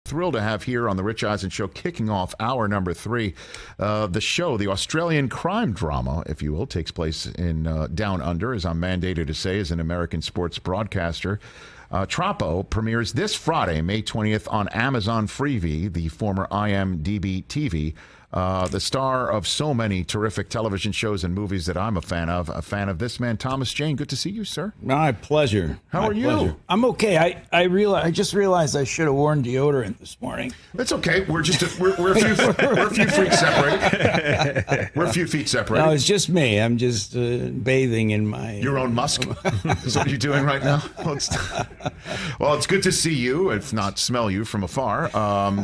thrilled to have here on the Rich Eisen Show, kicking off hour number 3. The show, the Australian crime drama, if you will, takes place in Down Under, as I'm mandated to say as an American sports broadcaster. Troppo premieres this Friday, May 20th, on Amazon Freevee, the former IMDb TV. The star of so many terrific television shows and movies that I'm a fan of this man, Thomas Jane. Good to see you, sir. My pleasure. How are you? I'm okay. I just realized I should have worn deodorant this morning. It's okay. We're a few feet separated. We're a few feet separated. No, it's just me. I'm just bathing in my... Your own musk? Is what you're doing right now? Well, it's good to see you, if not smell you from afar.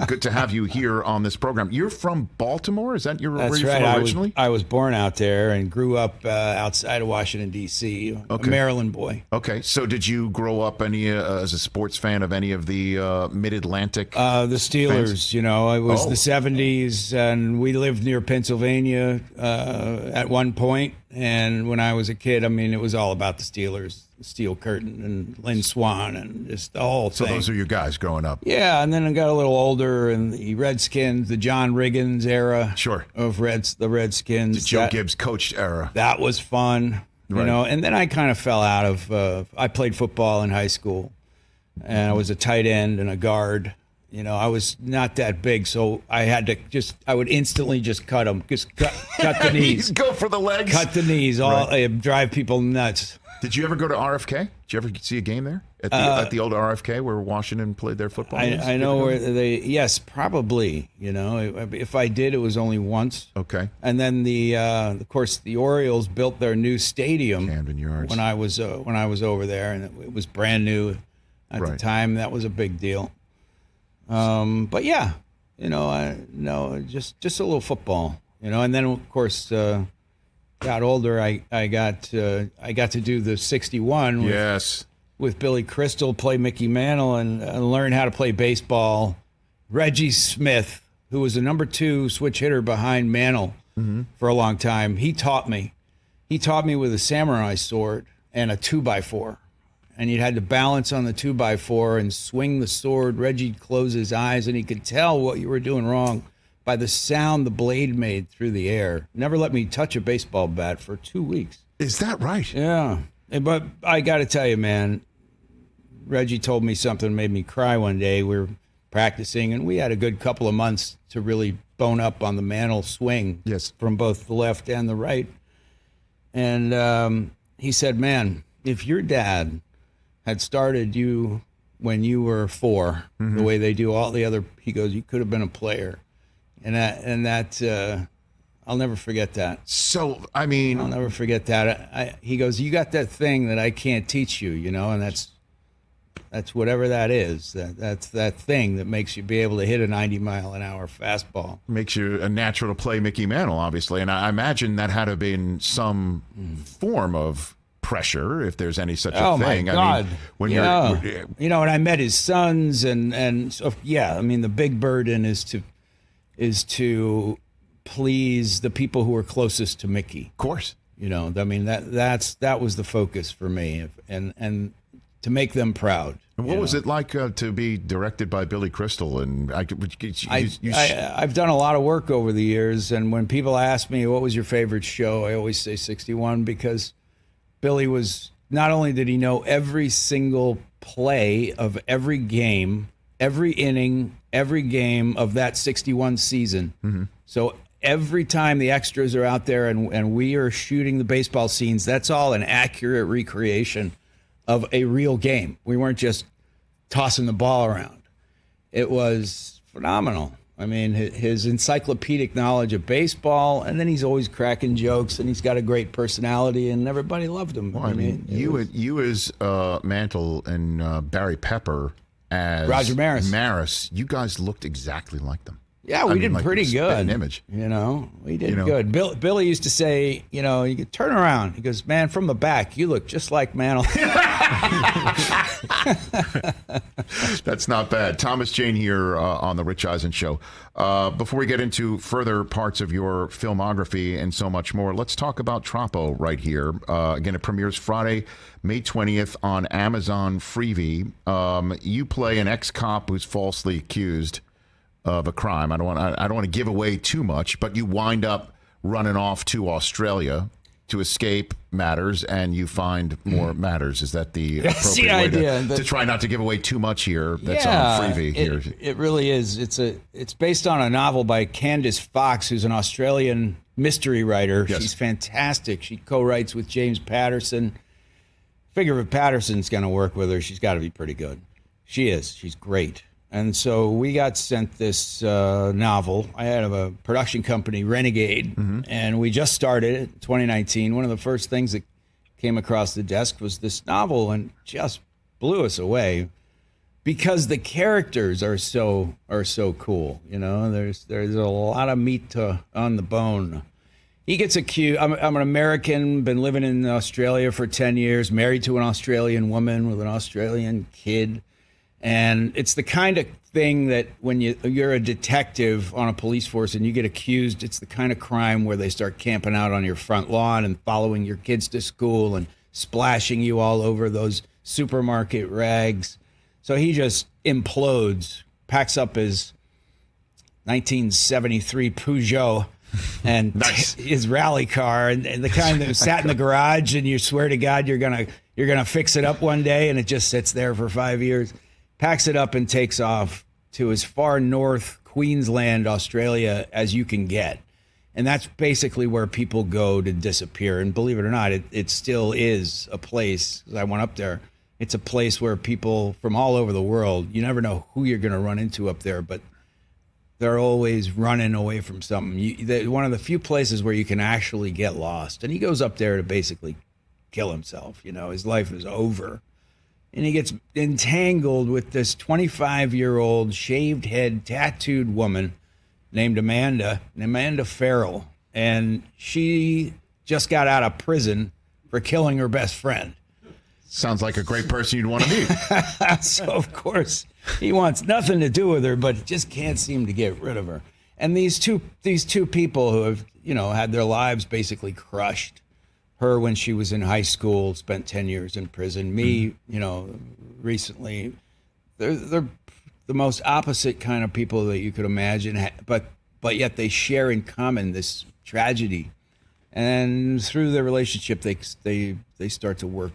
Good to have you here on this program. You're from Baltimore? Is that where you're from originally? I was born out there and grew up outside of Washington, D.C., a Maryland boy. Okay. So did you grow up as a sports fan of any of the Mid-Atlantic The Steelers, fans? It was the 70s, and we lived near Pennsylvania at one point. And when I was a kid, it was all about the Steelers, the Steel Curtain and Lynn Swann and just the whole thing. So those are your guys growing up? Yeah, and then I got a little older, and the Redskins, the John Riggins era of the Redskins. The Joe Gibbs coached era. That was fun, and then I kind of fell out of, I played football in high school, and I was a tight end and a guard. I was not that big, so I would instantly just cut them. Just cut the knees. Go for the legs. Cut the knees. Drive people nuts. Did you ever go to RFK? Did you ever see a game there? At the old RFK where Washington played their football games? I know where yes, probably. If I did, it was only once. Okay. And then of course, the Orioles built their new stadium Camden Yards. when I was over there, and it was brand new at the time. That was a big deal. But yeah, just a little football, and then of course, got older. I got to do the 61 with Billy Crystal, play Mickey Mantle, and learn how to play baseball. Reggie Smith, who was the number 2 switch hitter behind Mantle for a long time, he taught me with a samurai sword and a 2x4. And you had to balance on the 2x4 and swing the sword. Reggie'd close his eyes, and he could tell what you were doing wrong by the sound the blade made through the air. Never let me touch a baseball bat for 2 weeks. Is that right? Yeah. But I got to tell you, man, Reggie told me something that made me cry one day. We were practicing, and we had a good couple of months to really bone up on the Mantle swing from both the left and the right. And he said, man, if your dad had started you when you were 4, the way they do all the other, he goes, you could have been a player. And that I'll never forget that. So, I'll never forget that. He goes, you got that thing that I can't teach you, and that's whatever that is. That's that thing that makes you be able to hit a 90-mile-an-hour fastball. Makes you a natural to play Mickey Mantle, obviously. And I imagine that had to be in some form of pressure, if the's any such a thing. My God. When you're and I met his sons, and so, the big burden is to please the people who are closest to Mickey. Of course. That was the focus for me, and to make them proud. And what was it like to be directed by Billy Crystal? And I've done a lot of work over the years, and when people ask me what was your favorite show, I always say 61, because Billy was, not only did he know every single play of every game, every inning, every game of that 61 season. So every time the extras are out there and we are shooting the baseball scenes, that's all an accurate recreation of a real game. We weren't just tossing the ball around. It was phenomenal. His encyclopedic knowledge of baseball, and then he's always cracking jokes, and he's got a great personality, and everybody loved him. Well, you as Mantle and Barry Pepper as Roger Maris, you guys looked exactly like them. Yeah, we did pretty good. Image. We did good. Billy used to say, you could turn around. He goes, man, from the back, you look just like Mantle. That's not bad. Thomas Jane here on the Rich Eisen Show. Before we get into further parts of your filmography and so much more, let's talk about Troppo right here. Again, it premieres Friday, May 20th on Amazon Freevee. You play an ex-cop who's falsely accused of a crime. I don't want to give away too much, but you wind up running off to Australia to escape matters, and you find more matters. Is that the appropriate way to try not to give away too much here? That's on Freevee here. It really is. It's based on a novel by Candice Fox, who's an Australian mystery writer. Yes. She's fantastic. She co-writes with James Patterson. Figure if Patterson's going to work with her, she's got to be pretty good. She is. She's great. And so we got sent this novel. I had a production company, Renegade, and we just started it in 2019. One of the first things that came across the desk was this novel, and just blew us away because the characters are so cool. You know, there's a lot of meat on the bone. He gets accused. I'm an American, been living in Australia for 10 years, married to an Australian woman with an Australian kid. And it's the kind of thing that when you're a detective on a police force and you get accused, it's the kind of crime where they start camping out on your front lawn and following your kids to school and splashing you all over those supermarket rags. So he just implodes, packs up his 1973 Peugeot and his rally car and the kind that sat in the garage, and you swear to God you're gonna fix it up one day, and it just sits there for 5 years. Packs it up and takes off to as far north, Queensland, Australia, as you can get. And that's basically where people go to disappear. And believe it or not, it still is a place. I went up there. It's a place where people from all over the world, you never know who you're going to run into up there, but they're always running away from something. One of the few places where you can actually get lost. And he goes up there to basically kill himself. You know, his life is over. And he gets entangled with this 25-year-old, shaved head, tattooed woman named Amanda Farrell. And she just got out of prison for killing her best friend. Sounds like a great person you'd want to meet. So, of course, he wants nothing to do with her, but just can't seem to get rid of her. And these two people who have, had their lives basically crushed. Her when she was in high school, spent 10 years in prison. Me, recently. They're the most opposite kind of people that you could imagine, but yet they share in common this tragedy. And through their relationship, they start to work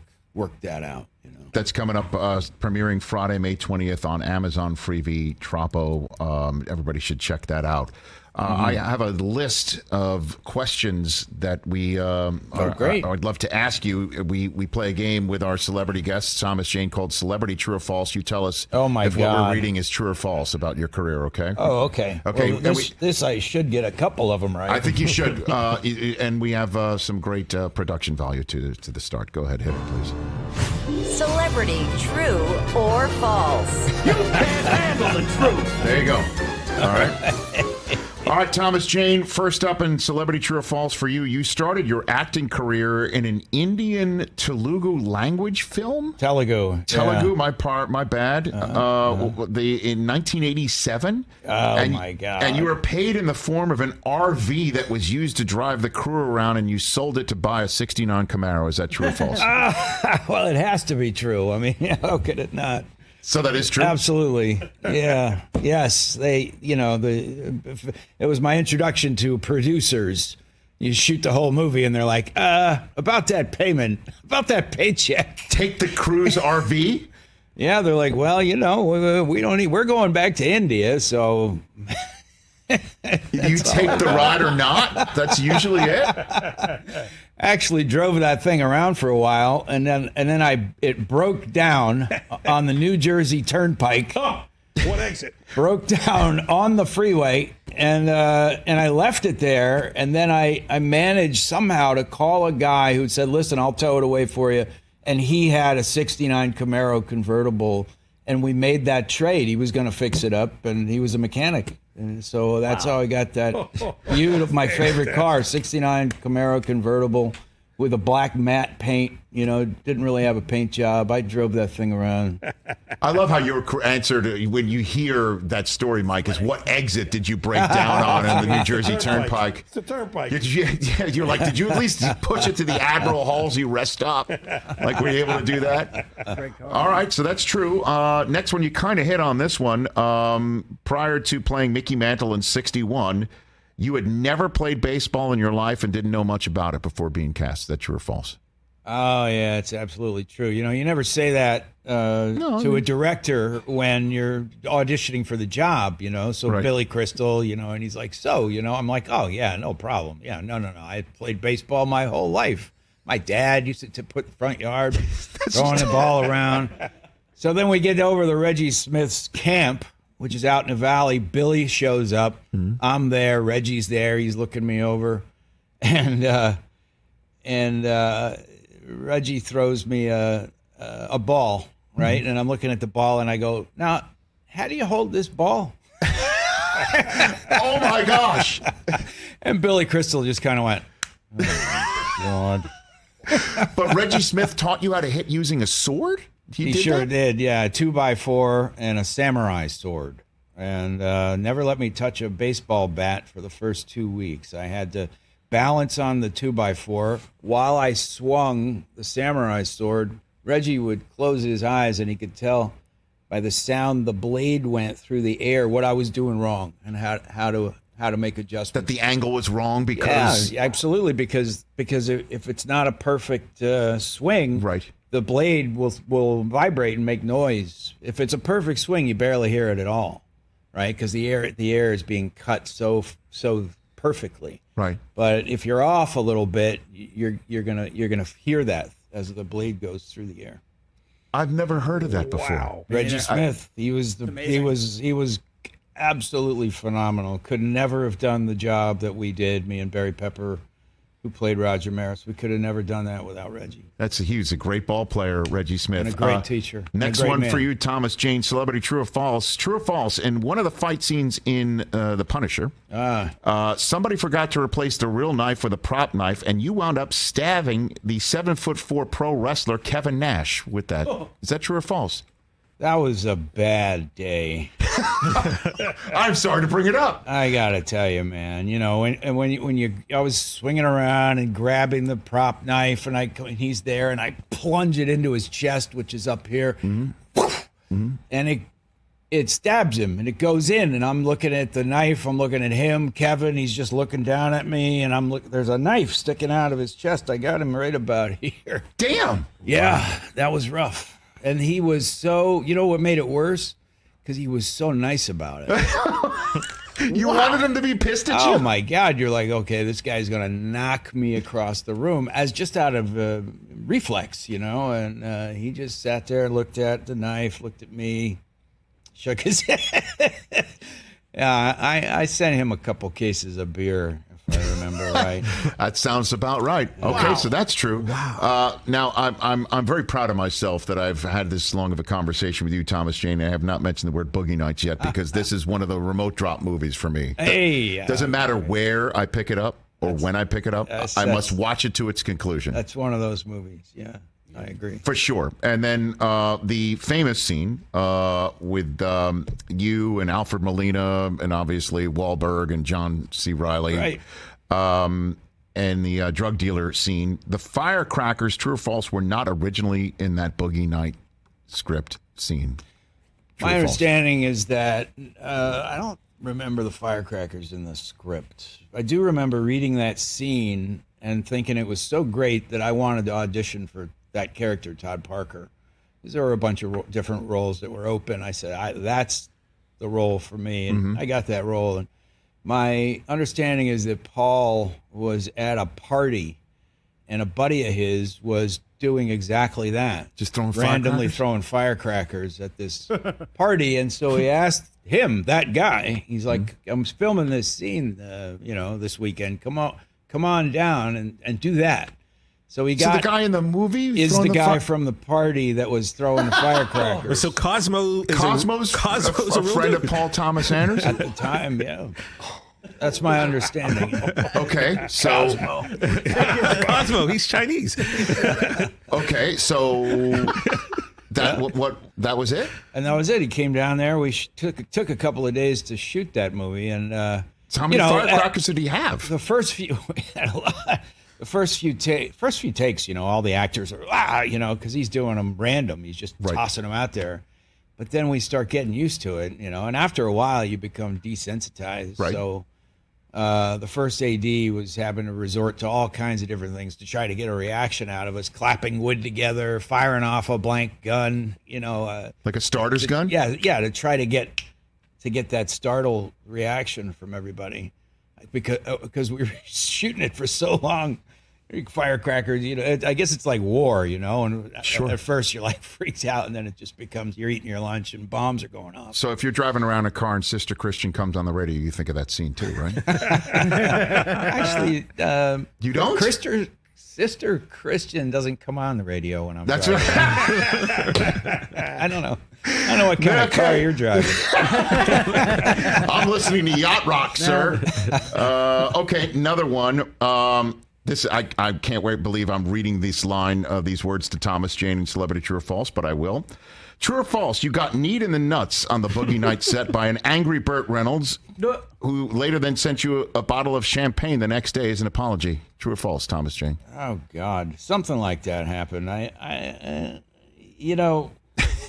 that out. That's coming up, premiering Friday, May 20th on Amazon Freevee, Troppo. Everybody should check that out. I have a list of questions that I'd love to ask you. We play a game with our celebrity guest, Thomas Jane, called Celebrity True or False. You tell us if what we're reading is true or false about your career, okay? Oh, okay. Okay. Well, this I should get a couple of them right. I think you should. And we have some great production value to the start. Go ahead, hit it, please. Celebrity True or False? You can't handle the truth. There you go. All right. All right, Thomas Jane, first up in Celebrity True or False for you. You started your acting career in an Indian Telugu language film? Telugu, yeah. My bad. In 1987. Oh, my God. And you were paid in the form of an RV that was used to drive the crew around, and you sold it to buy a 69 Camaro. Is that true or false? Well, it has to be true. I mean, how could it not? So that is true? Absolutely. Yeah. Yes. It was my introduction to producers. You shoot the whole movie and they're like, about that payment, about that paycheck. Take the crew's RV? Yeah. They're like, well, we're going back to India. So you take the ride or not? That's usually it. Actually drove that thing around for a while, and then it broke down on the New Jersey Turnpike. Oh, what exit? Broke down on the freeway, and I left it there, and then I managed somehow to call a guy who said, "Listen, I'll tow it away for you," and he had a '69 Camaro convertible, and we made that trade. He was going to fix it up, and he was a mechanic. And so that's how I got that beautiful, my favorite car, 69 Camaro convertible. with a black matte paint. Didn't really have a paint job. I drove that thing around. I love how your answer to when you hear that story, Mike, is what exit did you break down on in the New Jersey Turnpike? It's a turnpike. You're like, did you at least push it to the Admiral Halsey rest stop? Like, were you able to do that? All right, so that's true. Next one, you kind of hit on this one. Prior to playing Mickey Mantle in 61, you had never played baseball in your life and didn't know much about it before being cast. Is that true or false? Oh, yeah, it's absolutely true. You never say that to a director when you're auditioning for the job, So Right. Billy Crystal, and he's like, I'm like, oh, yeah, no problem. Yeah, no. I played baseball my whole life. My dad used to put the front yard, throwing the ball around. So then we get over to Reggie Smith's camp, which is out in the valley. Billy shows up. Mm-hmm. I'm there. Reggie's there. He's looking me over. And Reggie throws me a ball, right? And I'm looking at the ball, and I go, now, how do you hold this ball? Oh, my gosh. And Billy Crystal just kind of went, oh, God. But Reggie Smith taught you how to hit using a sword? He sure did, yeah. A 2x4 and a samurai sword. And never let me touch a baseball bat for the first 2 weeks. I had to balance on the 2x4 while I swung the samurai sword. Reggie would close his eyes, and he could tell by the sound the blade went through the air what I was doing wrong and how to make adjustments. That the angle was wrong because... Yeah, absolutely, because if it's not a perfect swing, right, the blade will vibrate and make noise. If it's a perfect swing, you barely hear it at all, right? Because the air is being cut so perfectly. Right. But if you're off a little bit, you're gonna hear that as the blade goes through the air. I've never heard of that before. Wow. Reggie Smith, he was absolutely phenomenal. Could never have done the job that we did, me and Barry Pepper, who played Roger Maris. We could have never done that without Reggie. He's a great ball player, Reggie Smith. And a great teacher. Next one for you, Thomas Jane, celebrity, true or false? True or false? In one of the fight scenes in The Punisher, somebody forgot to replace the real knife with a prop knife, and you wound up stabbing the 7'4" pro wrestler Kevin Nash with that. Is that true or false? That was a bad day. I'm sorry to bring it up. I gotta tell you, man. I was swinging around and grabbing the prop knife, and he's there, and I plunge it into his chest, which is up here, and it stabs him, and it goes in, and I'm looking at the knife. I'm looking at him, Kevin. He's just looking down at me, and there's a knife sticking out of his chest. I got him right about here. Damn. Yeah, that was rough. And he was so, what made it worse? Because he was so nice about it. You wanted him to be pissed at you? Oh, my God. You're like, okay, this guy's going to knock me across the room as just out of reflex, And he just sat there and looked at the knife, looked at me, shook his head. Yeah, I sent him a couple cases of beer, if I remember right. That sounds about right. Okay, so that's true. Wow. Now, I'm very proud of myself that I've had this long of a conversation with you, Thomas Jane. I have not mentioned the word Boogie Nights yet because this is one of the remote drop movies for me. Hey, doesn't matter where I pick it up or when I pick it up. I must watch it to its conclusion. That's one of those movies, yeah. I agree. For sure. And then the famous scene with you and Alfred Molina and obviously Wahlberg and John C. Reilly. Right. And the drug dealer scene. The firecrackers, true or false, were not originally in that Boogie Night script scene. My understanding is that I don't remember the firecrackers in the script. I do remember reading that scene and thinking it was so great that I wanted to audition for that character, Todd Parker. Because there were a bunch of different roles that were open. I said, that's the role for me. And I got that role. And my understanding is that Paul was at a party and a buddy of his was doing exactly that. Just throwing randomly throwing firecrackers at this party. And so he asked him, that guy, he's like, I'm filming this scene, this weekend. Come on down and do that. So the guy in the movie is the guy from the party that was throwing the firecrackers. So Cosmo's a friend of Paul Thomas Anderson at the time, yeah. That's my understanding. Okay, so Cosmo, he's Chinese. okay, so that was it. And that was it. He came down there. We took a couple of days to shoot that movie, and So how many firecrackers did he have? the first few, we had a lot. The first few takes, all the actors are because he's doing them random. He's just tossing them out there. But then we start getting used to it, and after a while you become desensitized. Right. So the first AD was having to resort to all kinds of different things to try to get a reaction out of us, clapping wood together, firing off a blank gun, Like a starter's gun? Yeah, to try to get that startle reaction from everybody, because we were shooting it for so long. Firecrackers, I guess it's like war, and Sure. At first you're like freaked out, and then it just becomes you're eating your lunch and bombs are going off. So if you're driving around in a car and Sister Christian comes on the radio, you think of that scene too, right? Actually, You don't? Sister Christian doesn't come on the radio when I'm That's driving. right. I don't know what kind of car you're driving. I'm listening to Yacht Rock, sir. Okay, another one. This I can't believe I'm reading these words to Thomas Jane in Celebrity True or False, but I will. True or false? You got kneed in the nuts on the Boogie Nights set by an angry Burt Reynolds, who later then sent you a bottle of champagne the next day as an apology. True or false, Thomas Jane? Oh God, something like that happened.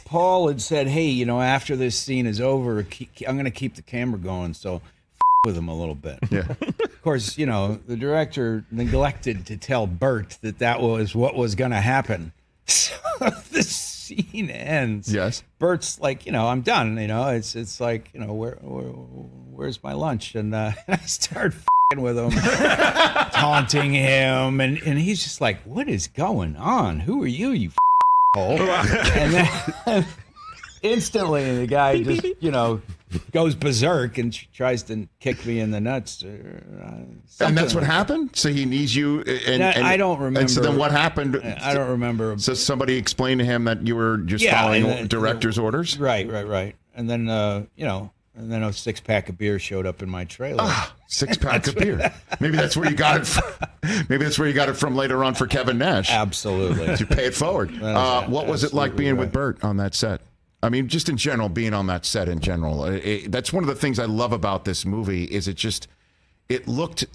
Paul had said, "Hey, after this scene is over, I'm going to keep the camera going, so with him a little bit." Yeah. Of course, the director neglected to tell Burt that was what was going to happen. So the scene ends. Yes. Burt's like, I'm done. It's like, where's my lunch? And I start with him, taunting him, and he's just like, what is going on? Who are you, you hole? And then instantly the guy just, goes berserk and tries to kick me in the nuts. And that's what happened? So he needs you? And I don't remember. And so then what happened? I don't remember. So somebody explained to him that you were just following director's orders? Right. And then, and then a 6-pack of beer showed up in my trailer. 6-pack of beer. Maybe that's where you got it from. Maybe that's where you got it from later on for Kevin Nash. Absolutely. You pay it forward. What was it like being with Burt on that set? I mean, just in general, being on that set in general. That's one of the things I love about this movie is it looked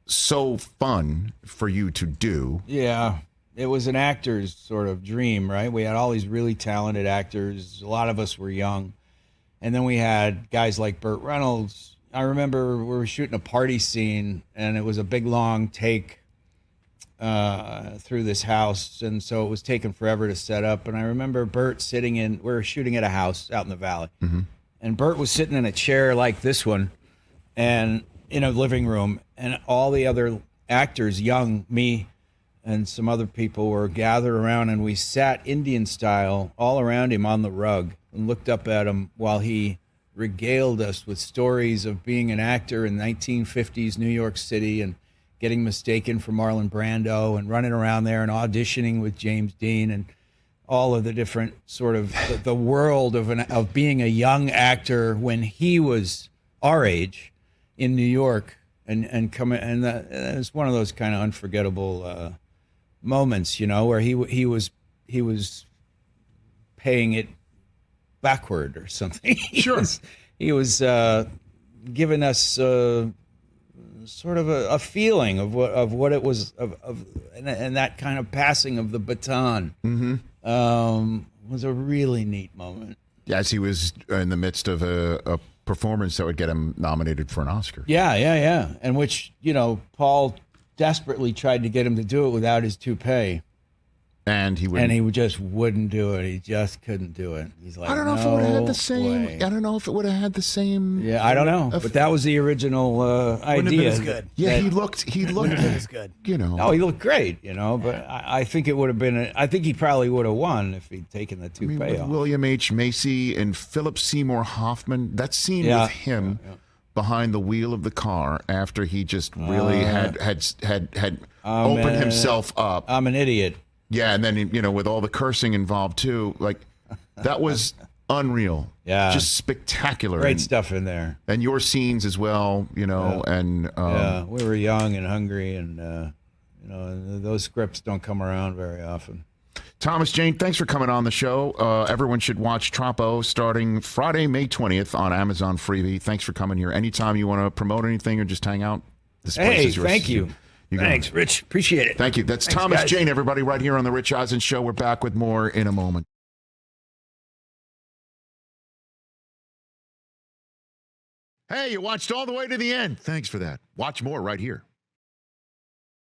so fun for you to do. Yeah. It was an actor's sort of dream, right? We had all these really talented actors. A lot of us were young. And then we had guys like Burt Reynolds. I remember we were shooting a party scene, and it was a big, long take through this house, and so it was taking forever to set up. And I remember Burt we were shooting at a house out in the valley, and Burt was sitting in a chair like this one, and in a living room, and all the other actors, young, me, and some other people were gathered around, and we sat Indian style all around him on the rug and looked up at him while he regaled us with stories of being an actor in 1950s New York City and getting mistaken for Marlon Brando and running around there and auditioning with James Dean and all of the different sort of the world of being a young actor when he was our age in New York and coming, and it was one of those kind of unforgettable moments, where he was paying it backward or something. Sure. He was giving us sort of a feeling of what it was and that kind of passing of the baton was a really neat moment. As he was in the midst of a performance that would get him nominated for an Oscar. Yeah. And which, Paul desperately tried to get him to do it without his toupee. And he just wouldn't do it. He just couldn't do it. He's like, I don't know if it would have had the same. I don't know if it would have had the same. Yeah, I don't know. But that was the original idea. Wouldn't have been as good. Yeah, he looked. Wouldn't have been as good. Oh, he looked great, But I think it would have been. I think he probably would have won if he'd taken the toupee off. William H. Macy and Philip Seymour Hoffman. That scene with him behind the wheel of the car after he just really had opened himself up. I'm an idiot. Yeah, and then with all the cursing involved too, like that was unreal. Yeah. Just spectacular. Great stuff in there. And your scenes as well, and we were young and hungry, and those scripts don't come around very often. Thomas Jane, thanks for coming on the show. Everyone should watch Troppo starting Friday, May 20th on Amazon Freevee. Thanks for coming here. Anytime you want to promote anything or just hang out, this place is yours. Thank you. Thanks, Rich. Appreciate it. Thank you. That's Thanks, Thomas guys. Jane, everybody, right here on The Rich Eisen Show. We're back with more in a moment. Hey, you watched all the way to the end. Thanks for that. Watch more right here.